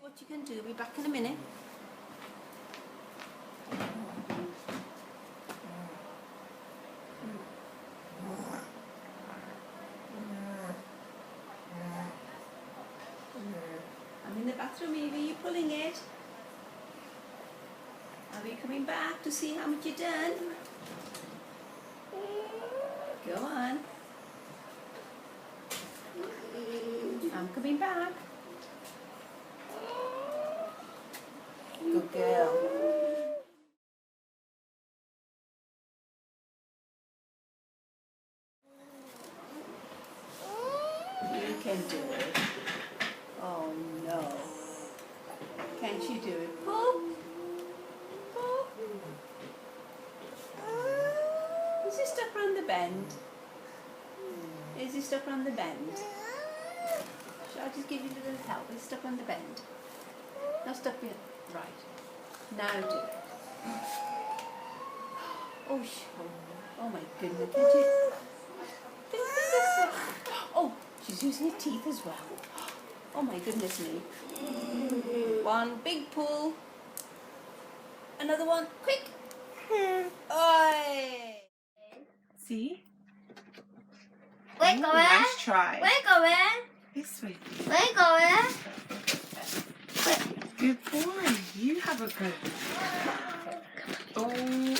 What you can do, be back in a minute. I'm in the bathroom, Evie. Are you pulling it? Are we coming back to see how much you've done? Go on. I'm coming back. Good girl. You can do it. Oh no. Can't you do it? Pull. Pull. Is he stuck around the bend? Is he stuck around the bend? Shall I just give you a little help? He's stuck on the bend. Not stuck yet. Right. Now do it. Oh my goodness. Did you? Oh, she's using her teeth as well. Oh my goodness me. One big pull. Another one. Quick. Oi. See? We're Ooh, going. nice try. We're going. This way. We're going. Good boy. You have a good. Oh.